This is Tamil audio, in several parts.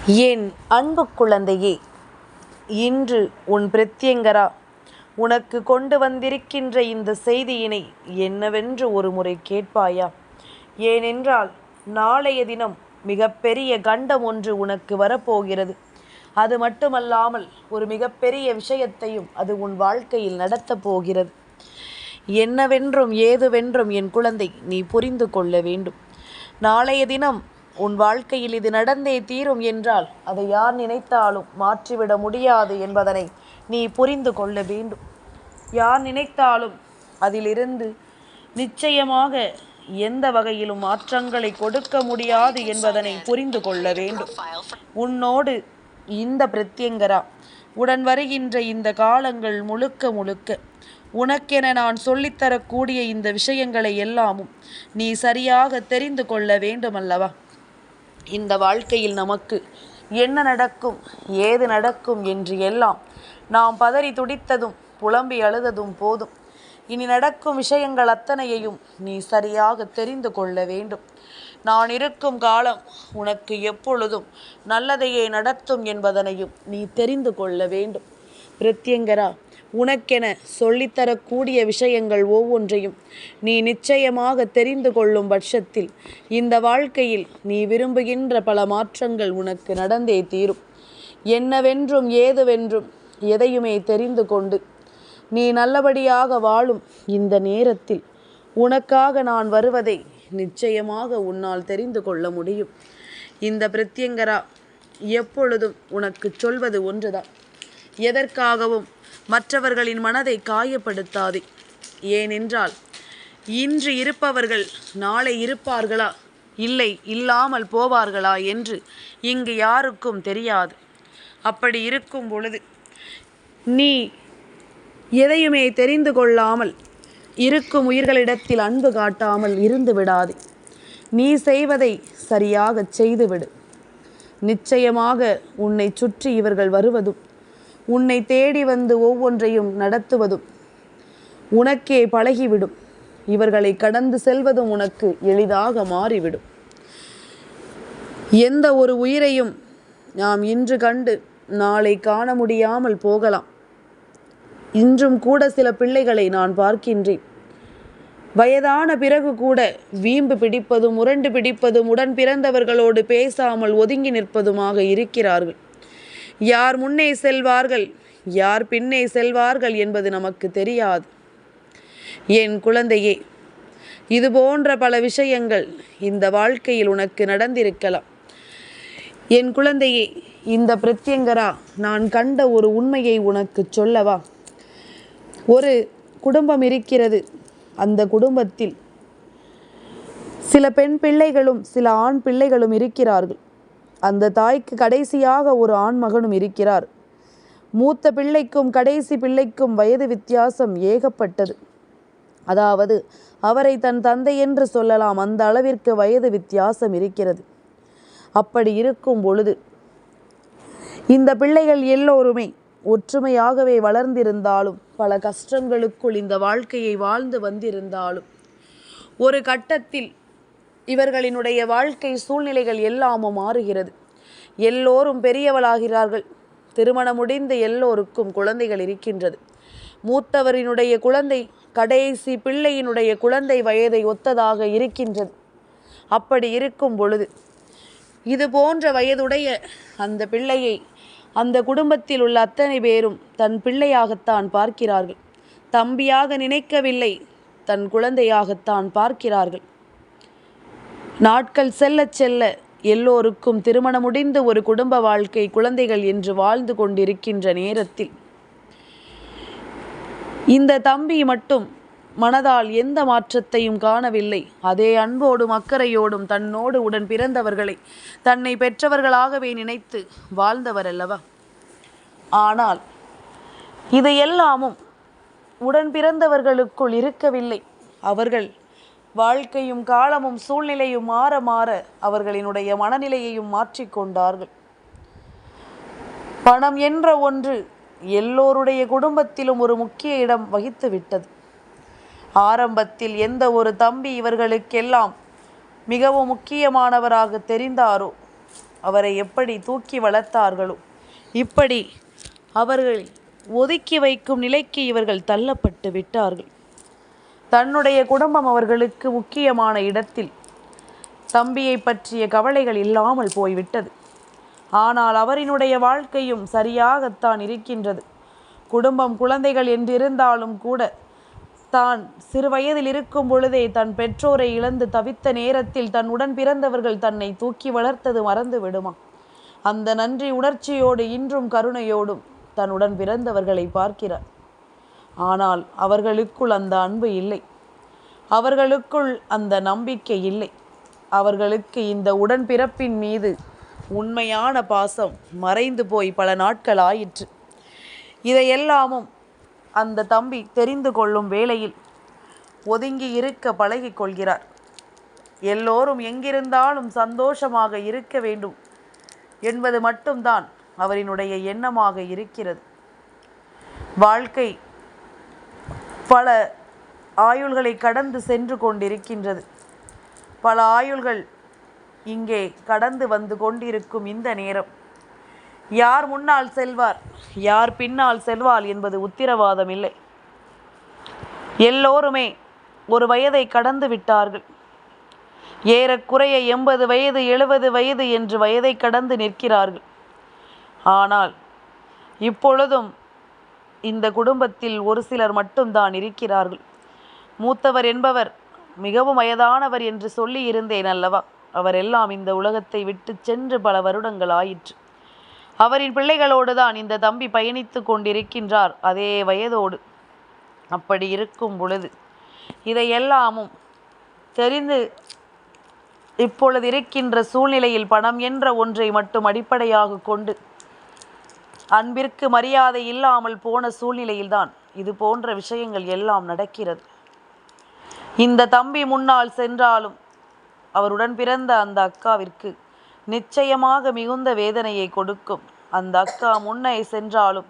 என் அன்பு குழந்தையே, இன்று உன் பிரத்யங்கரா உனக்கு கொண்டு வந்திருக்கின்ற இந்த செய்தியினை என்னவென்று ஒரு முறை கேட்பாயா? ஏனென்றால் நாளைய தினம் மிகப்பெரிய கண்டம் ஒன்று உனக்கு வரப்போகிறது. அது மட்டுமல்லாமல் ஒரு மிகப்பெரிய விஷயத்தையும் அது உன் வாழ்க்கையில் நடத்தப் போகிறது. என்னவென்றும் ஏதுவென்றும் என் குழந்தை நீ புரிந்து கொள்ள வேண்டும். நாளைய தினம் உன் வாழ்க்கையில் இது நடந்தே தீரும் என்றால் அதை யார் நினைத்தாலும் மாற்றிவிட முடியாது என்பதனை நீ புரிந்து கொள்ள வேண்டும். யார் நினைத்தாலும் அதிலிருந்து நிச்சயமாக எந்த வகையிலும் மாற்றங்களை கொடுக்க முடியாது என்பதனை புரிந்து கொள்ள வேண்டும். உன்னோடு இந்த பிரத்யங்கரா உடன் வருகின்ற இந்த காலங்கள் முழுக்க முழுக்க உனக்கென நான் சொல்லித்தரக்கூடிய இந்த விஷயங்களை எல்லாமும் நீ சரியாக தெரிந்து கொள்ள வேண்டுமல்லவா? இந்த வாழ்க்கையில் நமக்கு என்ன நடக்கும், ஏது நடக்கும் என்று எல்லாம் நாம் பதறி துடித்ததும் புலம்பி அழுததும் போதும். இனி நடக்கும் விஷயங்கள் அத்தனையையும் நீ சரியாக தெரிந்து கொள்ள வேண்டும். நான் இருக்கும் காலம் உனக்கு எப்பொழுதும் நல்லதையே நடத்தும் என்பதனையும் நீ தெரிந்து கொள்ள வேண்டும். பிரத்யங்கரா உனக்கென சொல்லித்தரக்கூடிய விஷயங்கள் ஒவ்வொன்றையும் நீ நிச்சயமாக தெரிந்து கொள்ளும் பட்சத்தில் இந்த வாழ்க்கையில் நீ விரும்புகின்ற பல மாற்றங்கள் உனக்கு நடந்தே தீரும். என்னவென்றும் ஏதுவென்றும் எதையுமே தெரிந்து கொண்டு நீ நல்லபடியாக வாழும் இந்த நேரத்தில் உனக்காக நான் வருவதை நிச்சயமாக உன்னால் தெரிந்து கொள்ள முடியும். இந்த பிரத்யங்கரா எப்பொழுதும் உனக்கு சொல்வது ஒன்றுதான். எதற்காகவும் மற்றவர்களின் மனதை காயப்படுத்தாதே. ஏனென்றால் இன்று இருப்பவர்கள் நாளை இருப்பார்களா, இல்லை இல்லாமல் போவார்களா என்று இங்கு யாருக்கும் தெரியாது. அப்படி இருக்கும் பொழுது நீ எதையுமே தெரிந்து கொள்ளாமல் இருக்கும் உயிர்களிடத்தில் அன்பு காட்டாமல் இருந்து விடாதே. நீ செய்வதை சரியாக செய்துவிடு. நிச்சயமாக உன்னை சுற்றி இவர்கள் வருவதும் உன்னை தேடி வந்து ஒவ்வொன்றையும் நடத்துவதும் உனக்கே பழகிவிடும். இவர்களை கடந்து செல்வதும் உனக்கு எளிதாக மாறிவிடும். எந்த ஒரு உயிரையும் நாம் இன்று கண்டு நாளை காண முடியாமல் போகலாம். இன்றும் கூட சில பிள்ளைகளை நான் பார்க்கின்றேன். வயதான பிறகு கூட வீம்பு பிடிப்பதும் முரண்டு பிடிப்பதும் உடன் பிறந்தவர்களோடு பேசாமல் ஒதுங்கி நிற்பதுமாக இருக்கிறார்கள். யார் முன்னே செல்வார்கள், யார் பின்னே செல்வார்கள் என்பது நமக்கு தெரியாது. என் குழந்தையே, இது போன்ற பல விஷயங்கள் இந்த வாழ்க்கையில் உனக்கு நடந்திருக்கலாம். என் குழந்தையே, இந்த பிரத்யங்கரா நான் கண்ட ஒரு உண்மையை உனக்கு சொல்லவா? ஒரு குடும்பம் இருக்கிறது. அந்த குடும்பத்தில் சில பெண் பிள்ளைகளும் சில ஆண் பிள்ளைகளும் இருக்கிறார்கள். அந்த தாய்க்கு கடைசியாக ஒரு ஆண் மகனும் இருக்கிறார். மூத்த பிள்ளைக்கும் கடைசி பிள்ளைக்கும் வயது வித்தியாசம் ஏகப்பட்டது. அதாவது அவரை தன் தந்தை என்று சொல்லலாம், அந்த அளவிற்கு வயது வித்தியாசம் இருக்கிறது. அப்படி இருக்கும் பொழுது இந்த பிள்ளைகள் எல்லோருமே ஒற்றுமையாகவே வளர்ந்திருந்தாலும் பல கஷ்டங்களுக்குள் இந்த வாழ்க்கையை வாழ்ந்து வந்திருந்தாலும் ஒரு கட்டத்தில் இவர்களினுடைய வாழ்க்கை சூழ்நிலைகள் எல்லாமும் மாறுகிறது. எல்லோரும் பெரியவளாகிறார்கள். திருமணம் முடிந்த எல்லோருக்கும் குழந்தைகள் இருக்கின்றது. மூத்தவரினுடைய குழந்தை கடைசி பிள்ளையினுடைய குழந்தை வயதை ஒத்ததாக இருக்கின்றது. அப்படி இருக்கும் பொழுது இது போன்ற வயதுடைய அந்த பிள்ளையை அந்த குடும்பத்தில் உள்ள அத்தனை பேரும் தன் பிள்ளையாகத்தான் பார்க்கிறார்கள். தம்பியாக நினைக்கவில்லை, தன் குழந்தையாகத்தான் பார்க்கிறார்கள். நாட்கள் செல்ல செல்ல எல்லோருக்கும் திருமணம் முடிந்து ஒரு குடும்ப வாழ்க்கை, குழந்தைகள் என்று வாழ்ந்து கொண்டிருக்கின்ற நேரத்தில் இந்த தம்பி மட்டும் மனதால் எந்த மாற்றத்தையும் காணவில்லை. அதே அன்போடும் அக்கறையோடும் தன்னோடு உடன் பிறந்தவர்களை தன்னை பெற்றவர்களாகவே நினைத்து வாழ்ந்தவர் அல்லவா? ஆனால் இது எல்லாமும் உடன் பிறந்தவர்களுக்குள் இருக்கவில்லை. அவர்கள் வாழ்க்கையும் காலமும் சூழ்நிலையும் மாற மாற அவர்களினுடைய மனநிலையையும் மாற்றிக்கொண்டார்கள். பணம் என்ற ஒன்று எல்லோருடைய குடும்பத்திலும் ஒரு முக்கிய இடம் வகித்து விட்டது. ஆரம்பத்தில் எந்த ஒரு தம்பி இவர்களுக்கெல்லாம் மிகவும் முக்கியமானவராக தெரிந்தாரோ அவரை எப்படி தூக்கி வளர்த்தார்களோ இப்படி அவர்கள் ஒதுக்கி வைக்கும் நிலைக்கு இவர்கள் தள்ளப்பட்டு விட்டார்கள். தன்னுடைய குடும்பம் அவர்களுக்கு முக்கியமான இடத்தில் தம்பியை பற்றிய கவலைகள் இல்லாமல் போய்விட்டது. ஆனால் அவரினுடைய வாழ்க்கையும் சரியாகத்தான் இருக்கின்றது. குடும்பம் குழந்தைகள் என்றிருந்தாலும் கூட தான் சிறு வயதில் இருக்கும் பொழுதே தன் பெற்றோரை இழந்து தவித்த நேரத்தில் தன் உடன் பிறந்தவர்கள் தன்னை தூக்கி வளர்த்தது மறந்து விடுமா? அந்த நன்றி உணர்ச்சியோடு இன்றும் கருணையோடும் தன்னுடன் பிறந்தவர்களை பார்க்கிறார். ஆனால் அவர்களுக்குள் அந்த அன்பு இல்லை, அவர்களுக்குள் அந்த நம்பிக்கை இல்லை. அவர்களுக்கு இந்த உடன்பிறப்பின் மீது உண்மையான பாசம் மறைந்து போய் பல நாட்கள் ஆயிற்று. இதையெல்லாமும் அந்த தம்பி தெரிந்து கொள்ளும் வேளையில் ஒதுங்கி இருக்க பழகி கொள்கிறார். எல்லோரும் எங்கிருந்தாலும் சந்தோஷமாக இருக்க வேண்டும் என்பது மட்டும்தான் அவரினுடைய எண்ணமாக இருக்கிறது. வாழ்க்கை பல ஆயுள்களை கடந்து சென்று கொண்டிருக்கின்றது. பல ஆயுள்கள் இங்கே கடந்து வந்து கொண்டிருக்கும் இந்த நேரம் யார் முன்னால் செல்வார், யார் பின்னால் செல்வார் என்பது உத்திரவாதம் இல்லை. எல்லோருமே ஒரு வயதை கடந்து விட்டார்கள். ஏறக்குறைய 80 வயது 70 வயது என்று வயதை கடந்து நிற்கிறார்கள். ஆனால் இப்பொழுதும் இந்த குடும்பத்தில் ஒரு சிலர் மட்டும்தான் இருக்கிறார்கள். மூத்தவர் என்பவர் மிகவும் வயதானவர் என்று சொல்லி இருந்தேன் அல்லவா? அவர் எல்லாம் இந்த உலகத்தை விட்டு சென்று பல வருடங்கள் ஆயிற்று. அவரின் பிள்ளைகளோடு தான் இந்த தம்பி பயணித்து கொண்டிருக்கின்றார், அதே வயதோடு. அப்படி இருக்கும் பொழுது இதையெல்லாமும் தெரிந்து இப்பொழுது இருக்கின்ற சூழ்நிலையில் பணம் என்ற ஒன்றை மட்டும் அடிப்படையாக கொண்டு அன்பிற்கு மரியாதை இல்லாமல் போன சூழ்நிலையில்தான் இது போன்ற விஷயங்கள் எல்லாம் நடக்கிறது. இந்த தம்பி முன்னால் சென்றாலும் அவருடன் பிறந்த அந்த அக்காவிற்கு நிச்சயமாக மிகுந்த வேதனையை கொடுக்கும். அந்த அக்கா முன்னே சென்றாலும்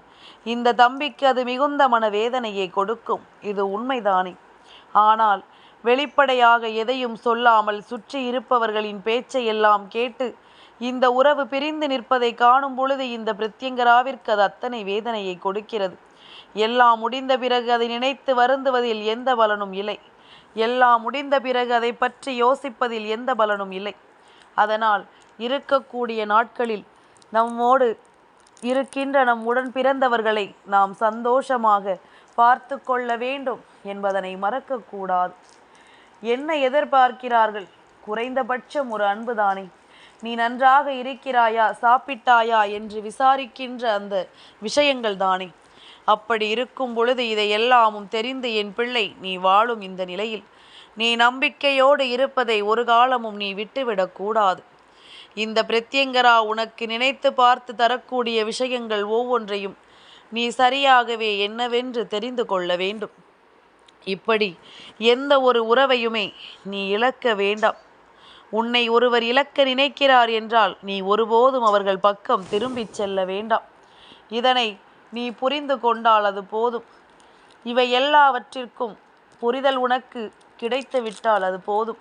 இந்த தம்பிக்கு அது மிகுந்த மனவேதனையை கொடுக்கும். இது உண்மைதானே? ஆனால் வெளிப்படையாக எதையும் சொல்லாமல் சுற்றி இருப்பவர்களின் பேச்சை எல்லாம் கேட்டு இந்த உறவு பிரிந்து நிற்பதை காணும் பொழுது இந்த பிரத்யங்கராவிற்கு அது அத்தனை வேதனையை கொடுக்கிறது. எல்லாம் முடிந்த பிறகு அதை நினைத்து வருந்துவதில் எந்த பலனும் இல்லை. எல்லாம் முடிந்த பிறகு அதை பற்றி யோசிப்பதில் எந்த பலனும் இல்லை. அதனால் இருக்கக்கூடிய நாட்களில் நம்மோடு இருக்கின்ற நம் உடன் பிறந்தவர்களை நாம் சந்தோஷமாக பார்த்து கொள்ள வேண்டும் என்பதனை மறக்கக்கூடாது. என்ன எதிர்பார்க்கிறார்கள்? குறைந்தபட்சம் ஒரு அன்புதானே. நீ நன்றாக இருக்கிறாயா, சாப்பிட்டாயா என்று விசாரிக்கின்ற அந்த விஷயங்கள் தானே. அப்படி இருக்கும் பொழுது இதையெல்லாமும் தெரிந்து என் பிள்ளை நீ வாழும் இந்த நிலையில் நீ நம்பிக்கையோடு இருப்பதை ஒரு காலமும் நீ விட்டுவிடக்கூடாது. இந்த பிரத்யங்கரா உனக்கு நினைத்து பார்த்து தரக்கூடிய விஷயங்கள் ஒவ்வொன்றையும் நீ சரியாகவே என்னவென்று தெரிந்து கொள்ள வேண்டும். இப்படி எந்த ஒரு உறவையுமே நீ இழக்க வேண்டாம். உன்னை ஒருவர் இழக்க நினைக்கிறார் என்றால் நீ ஒருபோதும் அவர்கள் பக்கம் திரும்பிச் செல்ல வேண்டாம். இதனை நீ புரிந்து கொண்டால் அது போதும். இவை எல்லாவற்றிற்கும் புரிதல் உனக்கு கிடைத்து விட்டால் அது போதும்.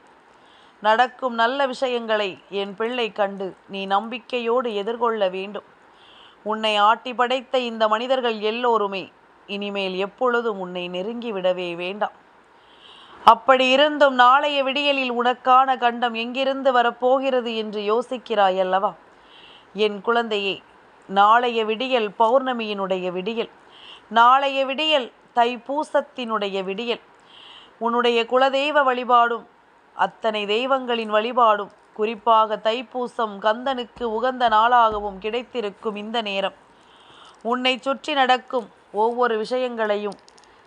நடக்கும் நல்ல விஷயங்களை என் பிள்ளை கண்டு நீ நம்பிக்கையோடு எதிர்கொள்ள வேண்டும். உன்னை ஆட்டி படைத்த இந்த மனிதர்கள் எல்லோருமே இனிமேல் எப்பொழுதும் உன்னை நெருங்கிவிடவே வேண்டாம். அப்படி இருந்தும் நாளைய விடியலில் உனக்கான கண்டம் எங்கிருந்து வரப்போகிறது என்று யோசிக்கிறாய் அல்லவா? என் குழந்தையே, நாளைய விடியல் பௌர்ணமியினுடைய விடியல், நாளைய விடியல் தைப்பூசத்தினுடைய விடியல். உன்னுடைய குலதெய்வ வழிபாடும் அத்தனை தெய்வங்களின் வழிபாடும் குறிப்பாக தைப்பூசம் கந்தனுக்கு உகந்த நாளாகவும் கிடைத்திருக்கும் இந்த நேரம் உன்னை சுற்றி நடக்கும் ஒவ்வொரு விஷயங்களையும்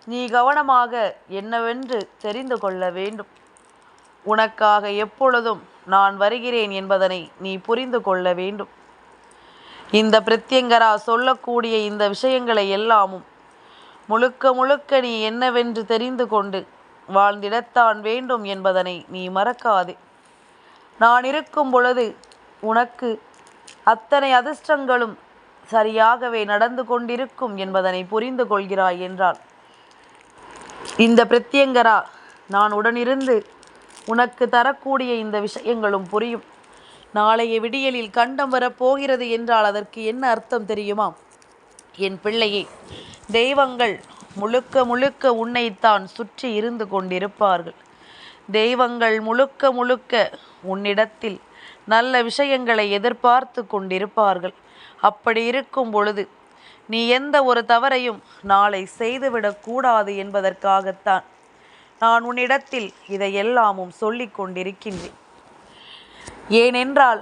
நீ கவனமாக என்னவென்று தெரிந்து கொள்ள வேண்டும். உனக்காக எப்பொழுதும் நான் வருகிறேன் என்பதனை நீ புரிந்து கொள்ள வேண்டும். இந்த பிரத்யங்கரா சொல்லக்கூடிய இந்த விஷயங்களை எல்லாமும் முழுக்க முழுக்க நீ என்னவென்று தெரிந்து கொண்டு வாழ்ந்திடத்தான் வேண்டும் என்பதனை நீ மறக்காதே. நான் இருக்கும் பொழுது உனக்கு அத்தனை அதிர்ஷ்டங்களும் சரியாகவே நடந்து கொண்டிருக்கும் என்பதனை புரிந்து கொள்கிறாய் என்றால் இந்த பிரத்யங்கரா நான் உடனிருந்து உனக்கு தரக்கூடிய இந்த விஷயங்களும் புரியும். நாளைய விடியலில் கண்டம் வரப்போகிறது என்றால் அதற்கு என்ன அர்த்தம் தெரியுமா? என் பிள்ளையே, தெய்வங்கள் முழுக்க முழுக்க உன்னைத்தான் சுற்றி இருந்து கொண்டிருப்பார்கள். தெய்வங்கள் முழுக்க முழுக்க உன்னிடத்தில் நல்ல விஷயங்களை எதிர்பார்த்து கொண்டிருப்பார்கள். அப்படி இருக்கும் பொழுது நீ எந்த ஒரு தவறையும் நாளை செய்துவிடக்கூடாது என்பதற்காகத்தான் நான் உன்னிடத்தில் இதையெல்லாமும் சொல்லிக் கொண்டிருக்கின்றேன். ஏனென்றால்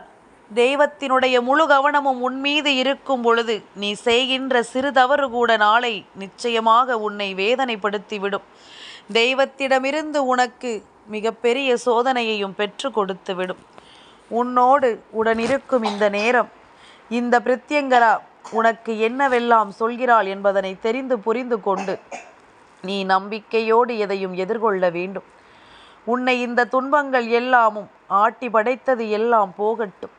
தெய்வத்தினுடைய முழு கவனமும் உன்மீது இருக்கும் பொழுது நீ செய்கின்ற சிறு தவறு கூட நாளை நிச்சயமாக உன்னை வேதனைப்படுத்திவிடும். தெய்வத்திடமிருந்து உனக்கு மிகப்பெரிய சோதனையையும் பெற்று கொடுத்துவிடும். உன்னோடு உடனிருக்கும் இந்த நேரம் இந்த பிரித்யங்கரா உனக்கு என்னவெல்லாம் சொல்கிறாள் என்பதனை தெரிந்து புரிந்து கொண்டு நீ நம்பிக்கையோடு எதையும் எதிர்கொள்ள வேண்டும். உன்னை இந்த துன்பங்கள் எல்லாமும் ஆட்டி படைத்தது எல்லாம் போகட்டும்.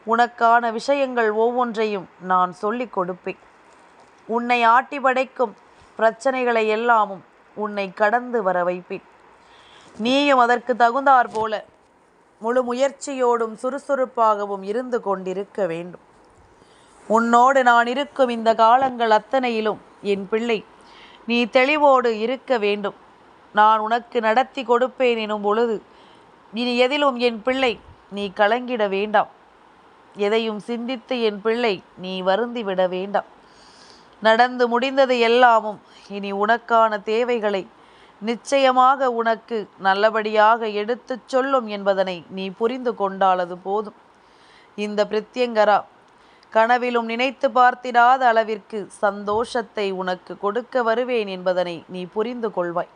உனக்கான விஷயங்கள் ஒவ்வொன்றையும் நான் சொல்லிக் கொடுப்பேன். உன்னை ஆட்டி படைக்கும் பிரச்சனைகளை எல்லாமும் உன்னை கடந்து வர வைப்பேன். நீயும் அதற்கு தகுந்தாற் போல முழு முயற்சியோடும் சுறுசுறுப்பாகவும் இருந்து கொண்டிருக்க வேண்டும். உன்னோடு நான் இருக்கும் இந்த காலங்கள் அத்தனையிலும் என் பிள்ளை நீ தெளிவோடு இருக்க வேண்டும். நான் உனக்கு நடத்தி கொடுப்பேன் எனும் பொழுது இனி எதிலும் என் பிள்ளை நீ கலங்கிட வேண்டாம். எதையும் சிந்தித்து என் பிள்ளை நீ வருந்திவிட வேண்டாம். நடந்து முடிந்தது எல்லாமும் இனி உனக்கான தேவைகளை நிச்சயமாக உனக்கு நல்லபடியாக எடுத்துச் சொல்லும் என்பதனை நீ புரிந்து கொண்டாலது போதும். இந்த பிரித்யங்கரா கனவிலும் நினைத்து பார்த்திடாத அளவிற்கு சந்தோஷத்தை உனக்கு கொடுக்க வருவேன் என்பதனை நீ புரிந்து கொள்வாய்.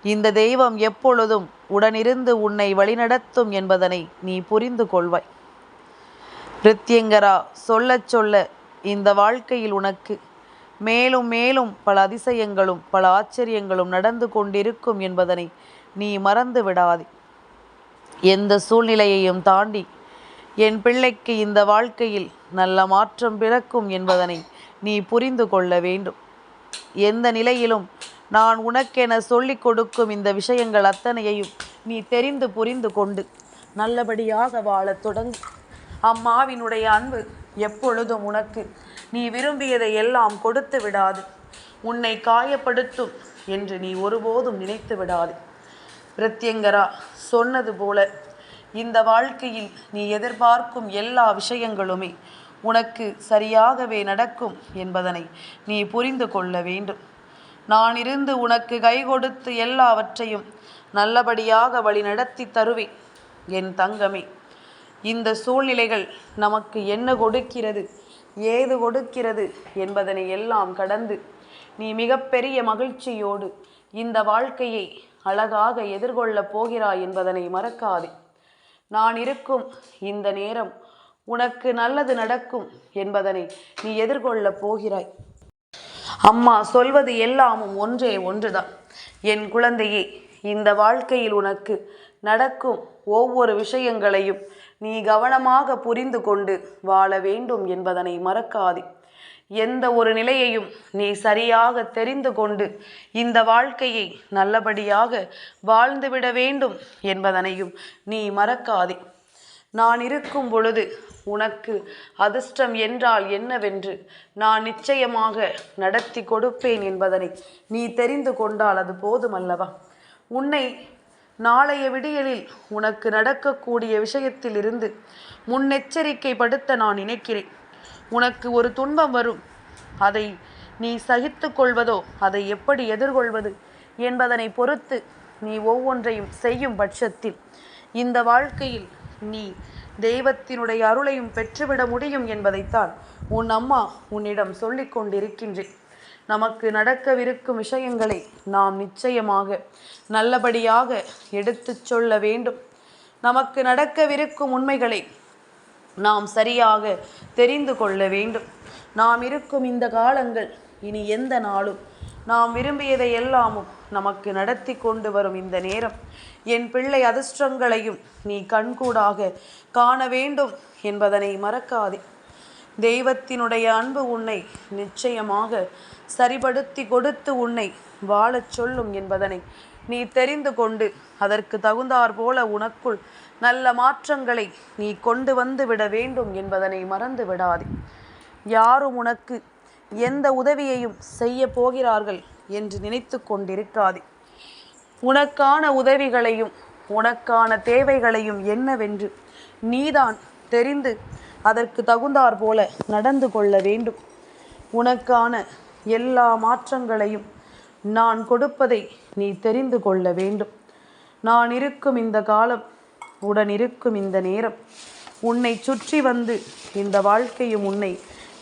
இந்த தெய்வம் எப்பொழுதும் உடனிருந்து உன்னை வழிநடத்தும் என்பதனை நீ புரிந்து கொள்வாய். பிரித்யங்கரா சொல்ல சொல்ல இந்த வாழ்க்கையில் உனக்கு மேலும் மேலும் பல அதிசயங்களும் பல ஆச்சரியங்களும் நடந்து கொண்டிருக்கும் என்பதனை நீ மறந்து விடாதே. எந்த சூழ்நிலையையும் தாண்டி என் பிள்ளைக்கு இந்த வாழ்க்கையில் நல்ல மாற்றம் பிறக்கும் என்பதனை நீ புரிந்து கொள்ள வேண்டும். எந்த நிலையிலும் நான் உனக்கென சொல்லிக் கொடுக்கும் இந்த விஷயங்கள் அத்தனையையும் நீ தெரிந்து புரிந்து கொண்டு நல்லபடியாக வாழத் தொடங்கு. அம்மாவினுடைய அன்பு எப்பொழுதும் உனக்கு நீ விரும்பியதை எல்லாம் கொடுத்து விடாது. உன்னை காயப்படுத்தும் என்று நீ ஒருபோதும் நினைத்து விடாது. பிரித்யங்கரா சொன்னது போல இந்த வாழ்க்கையில் நீ எதிர்பார்க்கும் எல்லா விஷயங்களுமே உனக்கு சரியாகவே நடக்கும் என்பதனை நீ புரிந்து கொள்ள வேண்டும். நான் இருந்து உனக்கு கை கொடுத்து எல்லாவற்றையும் நல்லபடியாக வழி நடத்தி தருவேன். என் தங்கமே, இந்த சூழ்நிலைகள் நமக்கு என்ன கொடுக்கிறது, ஏது கொடுக்கிறது என்பதனை எல்லாம் கடந்து நீ மிகப்பெரிய மகிழ்ச்சியோடு இந்த வாழ்க்கையை அழகாக எதிர்கொள்ளப் போகிறாய் என்பதனை மறக்காதே. நான் இருக்கும் இந்த நேரம் உனக்கு நல்லது நடக்கும் என்பதனை நீ எதிர்கொள்ளப் போகிறாய். அம்மா சொல்வது எல்லாமும் ஒன்றே ஒன்றுதான். என் குழந்தையே, இந்த வாழ்க்கையில் உனக்கு நடக்கும் ஒவ்வொரு விஷயங்களையும் நீ கவனமாக புரிந்து கொண்டு வாழ வேண்டும் என்பதனை மறக்காதே. எந்த ஒரு நிலையையும் நீ சரியாக தெரிந்து கொண்டு இந்த வாழ்க்கையை நல்லபடியாக வாழ்ந்துவிட வேண்டும் என்பதனையும் நீ மறக்காதே. நான் இருக்கும் பொழுது உனக்கு அதிர்ஷ்டம் என்றால் என்னவென்று நான் நிச்சயமாக நடத்தி கொடுப்பேன் என்பதனை நீ தெரிந்து கொண்டால் அது போதுமல்லவா? உன்னை நாளைய விடியலில் உனக்கு நடக்கக்கூடிய விஷயத்தில் இருந்து முன்னெச்சரிக்கை படுத்த நான் நினைக்கிறேன். உனக்கு ஒரு துன்பம் வரும், அதை நீ சகித்து கொள்வதோ அதை எப்படி எதிர்கொள்வது என்பதனை பொறுத்து நீ ஒவ்வொன்றையும் செய்யும் பட்சத்தில் இந்த வாழ்க்கையில் நீ தெய்வத்தினுடைய அருளையும் பெற்றுவிட முடியும் என்பதைத்தான் உன் அம்மா உன்னிடம் சொல்லிக் கொண்டிருக்கின்றேன். நமக்கு நடக்கவிருக்கும் விஷயங்களை நாம் நிச்சயமாக நல்லபடியாக எடுத்து சொல்ல வேண்டும். நமக்கு நடக்கவிருக்கும் உண்மைகளை நாம் சரியாக தெரிந்து கொள்ள வேண்டும். நாம் இருக்கும் இந்த காலங்கள் இனி எந்த நாளும் நாம் விரும்பியதை எல்லாமும் நமக்கு நடத்தி கொண்டு வரும் இந்த நேரம். என் பிள்ளை அதிர்ஷ்டங்களையும் நீ கண்கூடாக காண வேண்டும் என்பதனை மறக்காதே. தெய்வத்தினுடைய அன்பு உன்னை நிச்சயமாக சரிபடுத்தி கொடுத்து உன்னை வாழச் சொல்லும் என்பதனை நீ தெரிந்து கொண்டு அதற்கு தகுந்தாற் போல உனக்குள் நல்ல மாற்றங்களை நீ கொண்டு வந்து விட வேண்டும் என்பதனை மறந்து விடாதே. யாரும் உனக்கு எந்த உதவியையும் செய்ய போகிறார்கள் என்று நினைத்து கொண்டிருக்காதே. உனக்கான உதவிகளையும் உனக்கான தேவைகளையும் என்னவென்று நீதான் தெரிந்து அதற்கு தகுந்தாற் போல நடந்து கொள்ள வேண்டும். உனக்கான எல்லா மாற்றங்களையும் நான் கொடுப்பதை நீ தெரிந்து கொள்ள வேண்டும். நான் இருக்கும் இந்த காலம், உடன் இருக்கும் இந்த நேரம், உன்னை சுற்றி வந்து இந்த வாழ்க்கையும் உன்னை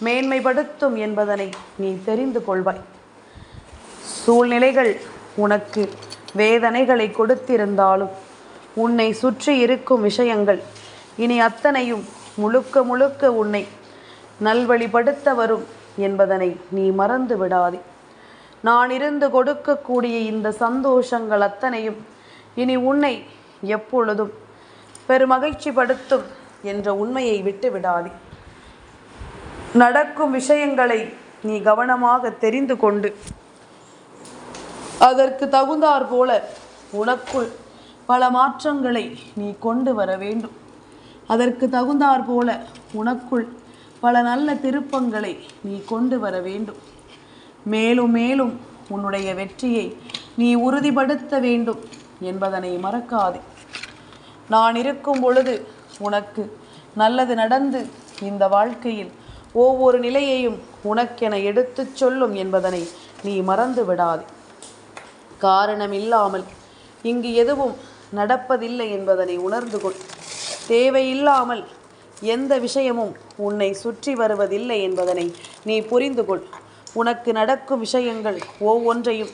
மேன்மைப்படுத்தும் என்பதனை நீ தெரிந்து கொள்வாய். சூழ்நிலைகள் உனக்கு வேதனைகளை கொடுத்திருந்தாலும் உன்னை சுற்றி இருக்கும் விஷயங்கள் இனி அத்தனையும் முழுக்க முழுக்க உன்னை நல்வழிப்படுத்த வரும் என்பதனை நீ மறந்து விடாதே. நான் இருந்து கொடுக்கக்கூடிய இந்த சந்தோஷங்கள் அத்தனையும் இனி உன்னை எப்பொழுதும் பெருமகிழ்ச்சிப்படுத்தும் என்ற உண்மையை விட்டு விடாதே. நடக்கும் விஷயங்களை நீ கவனமாக தெரிந்து கொண்டு அதற்கு தகுந்தாற் போல உனக்குள் பல மாற்றங்களை நீ கொண்டு வர வேண்டும். அதற்கு தகுந்தாற் போல உனக்குள் பல நல்ல திருப்பங்களை நீ கொண்டு வர வேண்டும். மேலும் மேலும் உன்னுடைய வெற்றியை நீ உறுதிப்படுத்த வேண்டும் என்பதனை மறக்காதே. நான் இருக்கும் பொழுது உனக்கு நல்லது நடந்து இந்த வாழ்க்கையில் ஒவ்வொரு நிலையையும் உனக்கென எடுத்துச் சொல்லும் என்பதனை நீ மறந்து விடாதே. காரணமில்லாமல் இங்கு எதுவும் நடப்பதில்லை என்பதனை உணர்ந்து கொள். தேவையில்லாமல் எந்த விஷயமும் உன்னை சுற்றி வருவதில்லை என்பதனை நீ புரிந்து கொள். உனக்கு நடக்கும் விஷயங்கள் ஒவ்வொன்றையும்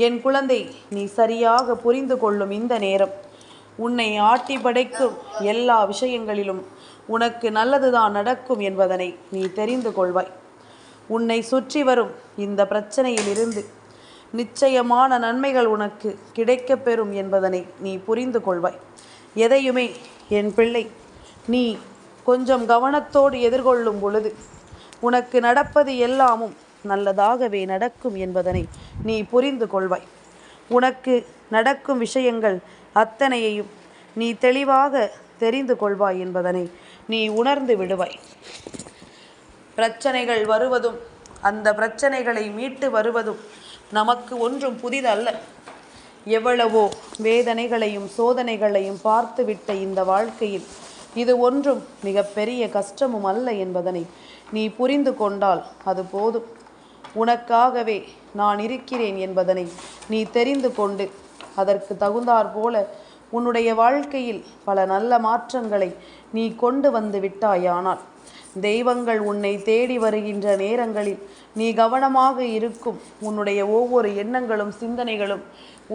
என் குழந்தை நீ சரியாக புரிந்து கொள்ளும் இந்த நேரம், உன்னை ஆட்டி படைக்கும் எல்லா விஷயங்களிலும் உனக்கு நல்லதுதான் நடக்கும் என்பதனை நீ தெரிந்து கொள்வாய். உன்னை சுற்றி வரும் இந்த பிரச்சனையிலிருந்து நிச்சயமான நன்மைகள் உனக்கு கிடைக்கப்பெறும் என்பதனை நீ புரிந்து கொள்வாய். எதையுமே என் பிள்ளை நீ கொஞ்சம் கவனத்தோடு எதிர்கொள்ளும் பொழுது உனக்கு நடப்பது எல்லாமும் நல்லதாகவே நடக்கும் என்பதனை நீ புரிந்து கொள்வாய். உனக்கு நடக்கும் விஷயங்கள் அத்தனையையும் நீ தெளிவாக தெரிந்து கொள்வாய் என்பதனை நீ உணர்ந்து விடுவாய். பிரச்சனைகள் வருவதும் அந்த பிரச்சனைகளை மீட்டு வருவதும் நமக்கு ஒன்றும் புதிதல்ல. எவ்வளவோ வேதனைகளையும் சோதனைகளையும் பார்த்துவிட்ட இந்த வாழ்க்கையில் இது ஒன்றும் மிகப்பெரிய கஷ்டமும் அல்ல என்பதனை நீ புரிந்து கொண்டால் அது போதும். உனக்காகவே நான் இருக்கிறேன் என்பதனை நீ தெரிந்து கொண்டு அதற்கு தகுந்தாற் போல உன்னுடைய வாழ்க்கையில் பல நல்ல மாற்றங்களை நீ கொண்டு வந்து விட்டாயானால் தெய்வங்கள் உன்னை தேடி வருகின்ற நேரங்களில் நீ கவனமாக இருக்கும் உன்னுடைய ஒவ்வொரு எண்ணங்களும் சிந்தனைகளும்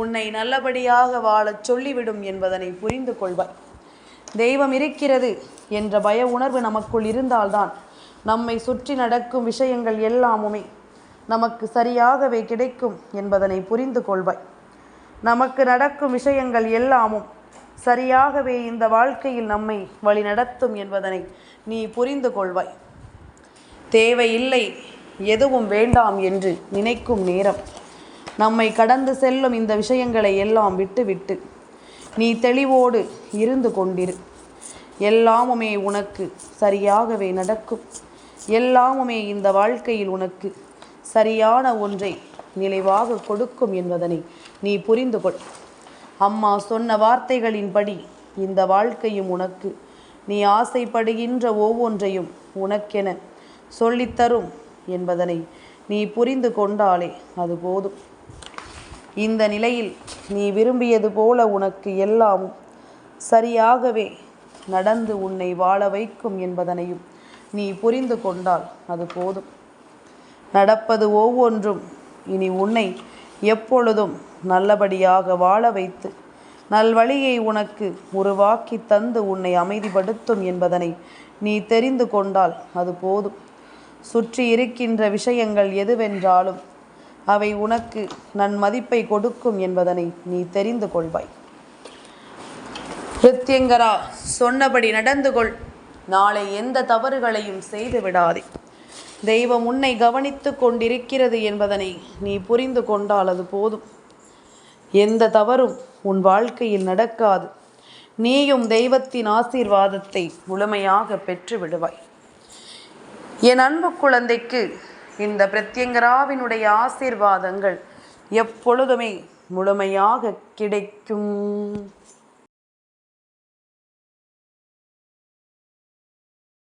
உன்னை நல்லபடியாக வாழச் சொல்லிவிடும் என்பதனை புரிந்து கொள்வாய். தெய்வம் இருக்கிறது என்ற பய உணர்வு நமக்குள் இருந்தால்தான் நம்மை சுற்றி நடக்கும் விஷயங்கள் எல்லாமுமே நமக்கு சரியாகவே கிடைக்கும் என்பதனை புரிந்து கொள்வாய். நமக்கு நடக்கும் விஷயங்கள் எல்லாமும் சரியாகவே இந்த வாழ்க்கையில் நம்மை வழி நடத்தும் என்பதனை நீ புரிந்து கொள்வாய். தேவையில்லை, எதுவும் வேண்டாம் என்று நினைக்கும் நேரம், நம்மை கடந்து செல்லும் இந்த விஷயங்களை எல்லாம் விட்டுவிட்டு நீ தெளிவோடு இருந்து கொண்டிரு. எல்லாமுமே உனக்கு சரியாகவே நடக்கும். எல்லாமுமே இந்த வாழ்க்கையில் உனக்கு சரியான ஒன்றை நிலைவாக கொடுக்கும் என்பதனை நீ புரிந்து கொள். அம்மா சொன்ன வார்த்தைகளின்படி இந்த வாழ்க்கையும் உனக்கு நீ ஆசைப்படுகின்ற ஒவ்வொன்றையும் உனக்கென சொல்லித்தரும் என்பதனை நீ புரிந்து கொண்டாலே அது போதும். இந்த நிலையில் நீ விரும்பியது போல உனக்கு எல்லாமும் சரியாகவே நடந்து உன்னை வாழ வைக்கும் என்பதனையும் நீ புரிந்து கொண்டால் அது போதும். நடப்பது ஒவ்வொன்றும் இனி உன்னை எப்பொழுதும் நல்லபடியாக வாழ வைத்து நல்வழியை உனக்கு உருவாக்கி தந்து உன்னை அமைதிப்படுத்தும் என்பதனை நீ தெரிந்து கொண்டால் அது போதும். சுற்றி இருக்கின்ற விஷயங்கள் எதுவென்றாலும் அவை உனக்கு நன்மதிப்பை கொடுக்கும் என்பதனை நீ தெரிந்து கொள்வாய். பிரத்யங்கரா சொன்னபடி நடந்து கொள். நாளை எந்த தவறுகளையும் செய்து விடாதே. தெய்வம் உன்னை கவனித்து கொண்டிருக்கிறது என்பதனை நீ புரிந்து கொண்டால் அது போதும். எந்த தவறும் உன் வாழ்க்கையில் நடக்காது. நீயும் தெய்வத்தின் ஆசீர்வாதத்தை முழுமையாக பெற்று விடுவாய். என் அன்பு குழந்தைக்கு இந்த பிரத்யங்கராவினுடைய ஆசீர்வாதங்கள் எப்பொழுதுமே முழுமையாக கிடைக்கும்.